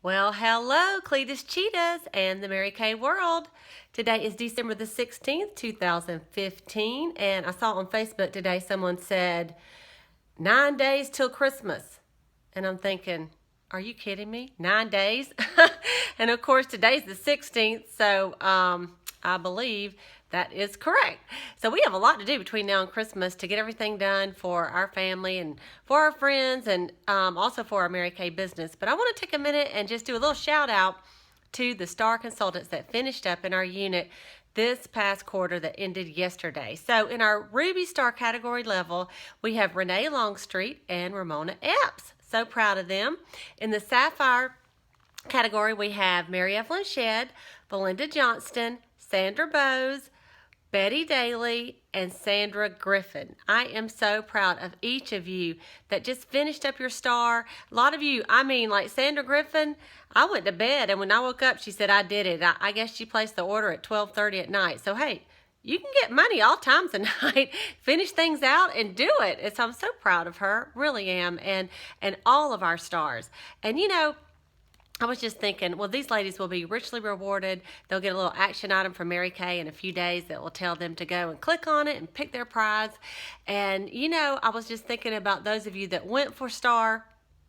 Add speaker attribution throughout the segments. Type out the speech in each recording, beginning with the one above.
Speaker 1: Well, hello, Cleta's Cheetahs and the Mary Kay world. Today is December the 16th, 2015, and I saw on Facebook today someone said 9 days till Christmas. And I'm thinking, are you kidding me? 9 days? And of course, today's the 16th, so I believe that is correct. So we have a lot to do between now and Christmas to get everything done for our family and for our friends and also for our Mary Kay business. But I want to take a minute and just do a little shout out to the star consultants that finished up in our unit this past quarter that ended yesterday. So in our Ruby Star category level, we have Renee Longstreet and Ramona Epps. So proud of them. In the Sapphire category, we have Mary Evelyn Shedd, Belinda Johnston, Sandra Bowes, Betty Daly, and Sandra Griffin. I am so proud of each of you that just finished up your star. A lot of you, like Sandra Griffin, I went to bed, and when I woke up, she said, I did it. I guess she placed the order at 12:30 at night. So, hey, you can get money all times of night, finish things out, and do it. And so I'm so proud of her, really am, and all of our stars. And, I was just thinking, well, these ladies will be richly rewarded. They'll get a little action item from Mary Kay in a few days that will tell them to go and click on it and pick their prize. And, I was just thinking about those of you that went for star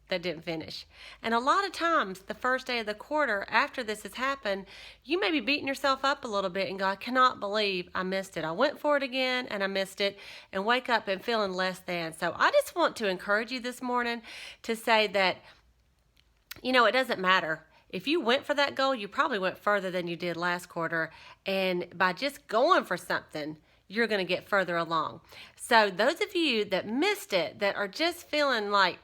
Speaker 1: that didn't finish. And a lot of times, the first day of the quarter after this has happened, you may be beating yourself up a little bit and go, I cannot believe I missed it. I went for it again and I missed it, and wake up and feeling less than. So I just want to encourage you this morning to say that it doesn't matter. If you went for that goal, you probably went further than you did last quarter. And by just going for something, you're going to get further along. So those of you that missed it, that are just feeling like,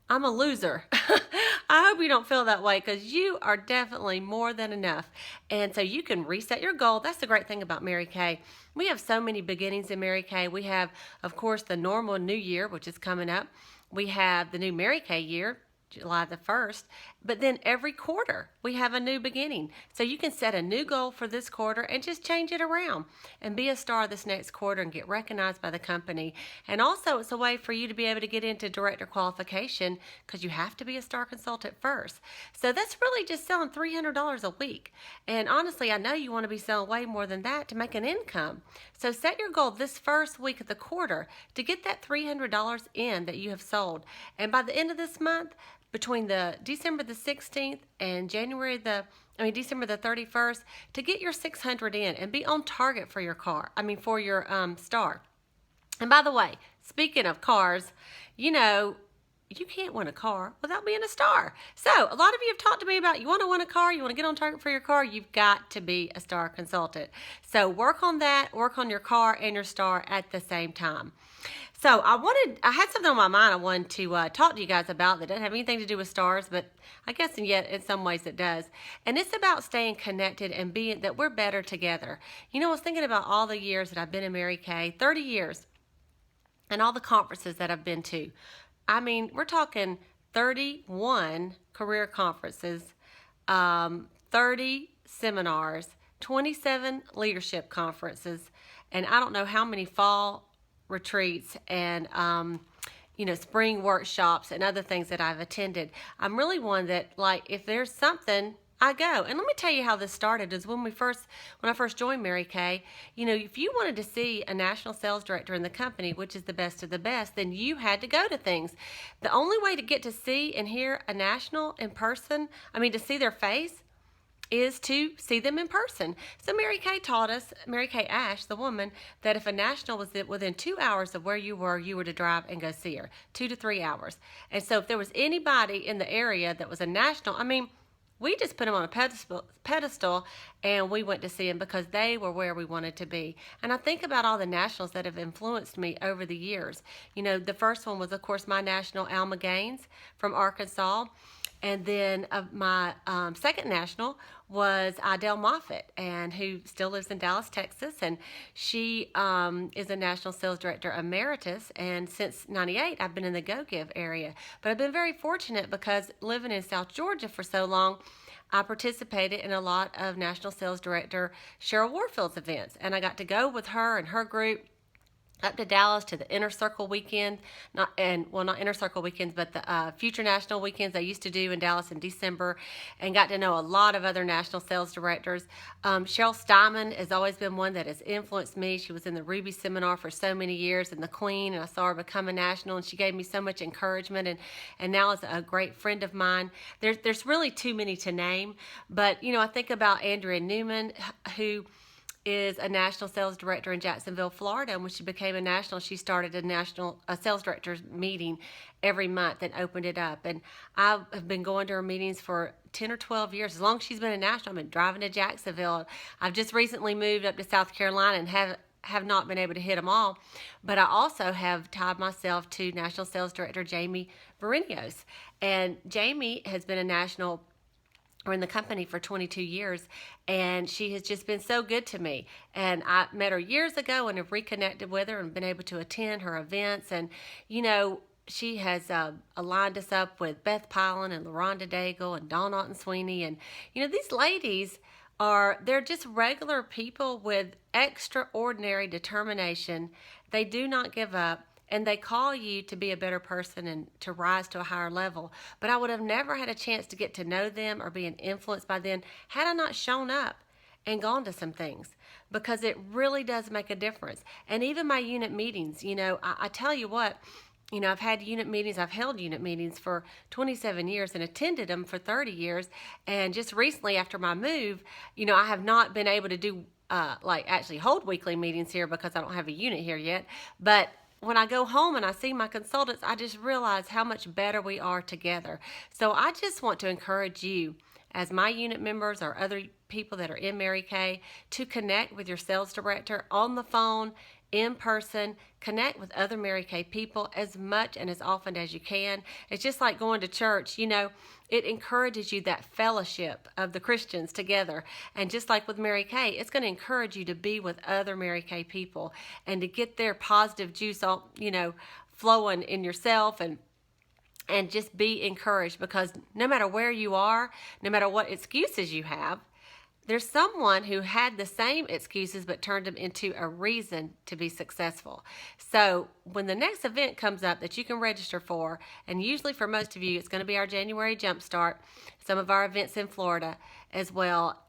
Speaker 1: I'm a loser. I hope you don't feel that way, because you are definitely more than enough. And so you can reset your goal. That's the great thing about Mary Kay. We have so many beginnings in Mary Kay. We have, of course, the normal new year, which is coming up. We have the new Mary Kay year, July the 1st, but then every quarter we have a new beginning. So you can set a new goal for this quarter and just change it around and be a star this next quarter and get recognized by the company. And also it's a way for you to be able to get into director qualification, because you have to be a star consultant first. So that's really just selling $300 a week. And honestly, I know you want to be selling way more than that to make an income. So set your goal this first week of the quarter to get that $300 in that you have sold. And by the end of this month, between the December the 16th and December the 31st, to get your 600 in and be on target for your for your star. And by the way, speaking of cars, you can't win a car without being a star. So a lot of you have talked to me about, you want to win a car, you want to get on target for your car, you've got to be a star consultant. So work on that, work on your car and your star at the same time. So I had something on my mind I wanted to talk to you guys about that doesn't have anything to do with stars, but I guess and yet in some ways it does. And it's about staying connected and being that we're better together. I was thinking about all the years that I've been in Mary Kay, 30 years, and all the conferences that I've been to. We're talking 31 career conferences, 30 seminars, 27 leadership conferences, and I don't know how many fall retreats and spring workshops and other things that I've attended. I'm really one that, if there's something, I go. And let me tell you how this started. Is when I first joined Mary Kay, if you wanted to see a national sales director in the company, which is the best of the best, then you had to go to things. The only way to get to see and hear a national in person, to see their face, is to see them in person. So Mary Kay taught us, Mary Kay Ash, the woman, that if a national was within 2 hours of where you were to drive and go see her, 2 to 3 hours. And so if there was anybody in the area that was a national, we just put them on a pedestal and we went to see them because they were where we wanted to be. And I think about all the nationals that have influenced me over the years. The first one was, of course, my national, Alma Gaines from Arkansas. And then my second national was Idell Moffitt, and who still lives in Dallas, Texas. And she is a national sales director emeritus. And since '98, I've been in the Go Give area. But I've been very fortunate because living in South Georgia for so long, I participated in a lot of National Sales Director Cheryl Warfield's events. And I got to go with her and her group up to Dallas to the Inner Circle weekend, not Inner Circle weekends, but the Future National weekends they used to do in Dallas in December, and got to know a lot of other national sales directors. Cheryl Steinman has always been one that has influenced me. She was in the Ruby seminar for so many years, and the Queen, and I saw her become a national, and she gave me so much encouragement, and now is a great friend of mine. There's really too many to name, but I think about Andrea Newman, who is a national sales director in Jacksonville, Florida. And when she became a national, she started a sales directors meeting every month and opened it up. And I have been going to her meetings for 10 or 12 years. As long as she's been a national, I've been driving to Jacksonville. I've just recently moved up to South Carolina and have not been able to hit them all. But I also have tied myself to National Sales Director Jamie Berenios. And Jamie has been a national or in the company for 22 years, and she has just been so good to me. And I met her years ago and have reconnected with her and been able to attend her events. And she has aligned us up with Beth Pilon and LaRonda Daigle and Dawn Otten Sweeney. And these ladies they're just regular people with extraordinary determination. They do not give up. And they call you to be a better person and to rise to a higher level. But I would have never had a chance to get to know them or be influenced by them had I not shown up and gone to some things, because it really does make a difference. And even my unit meetings, I tell you what, I've had unit meetings, I've held unit meetings for 27 years and attended them for 30 years. And just recently after my move, I have not been able to do actually hold weekly meetings here because I don't have a unit here yet. But when I go home and I see my consultants, I just realize how much better we are together. So I just want to encourage you, as my unit members or other people that are in Mary Kay, to connect with your sales director on the phone, in person. Connect with other Mary Kay people as much and as often as you can. It's just like going to church. It encourages you, that fellowship of the Christians together. And just like with Mary Kay, it's going to encourage you to be with other Mary Kay people and to get their positive juice all, flowing in yourself, and just be encouraged, because no matter where you are, no matter what excuses you have, there's someone who had the same excuses but turned them into a reason to be successful. So when the next event comes up that you can register for, and usually for most of you, it's going to be our January Jumpstart, some of our events in Florida as well,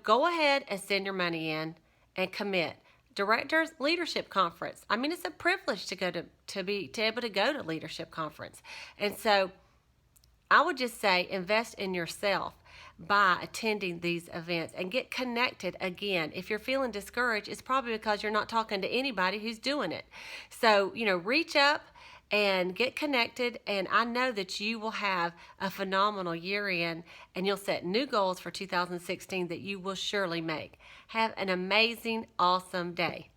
Speaker 1: go ahead and send your money in and commit. Directors Leadership Conference. I mean, it's a privilege to go to be able to go to Leadership Conference. And so I would just say invest in yourself by attending these events and get connected again. If you're feeling discouraged, it's probably because you're not talking to anybody who's doing it. So, reach up and get connected, and I know that you will have a phenomenal year in, and you'll set new goals for 2016 that you will surely make. Have an amazing, awesome day.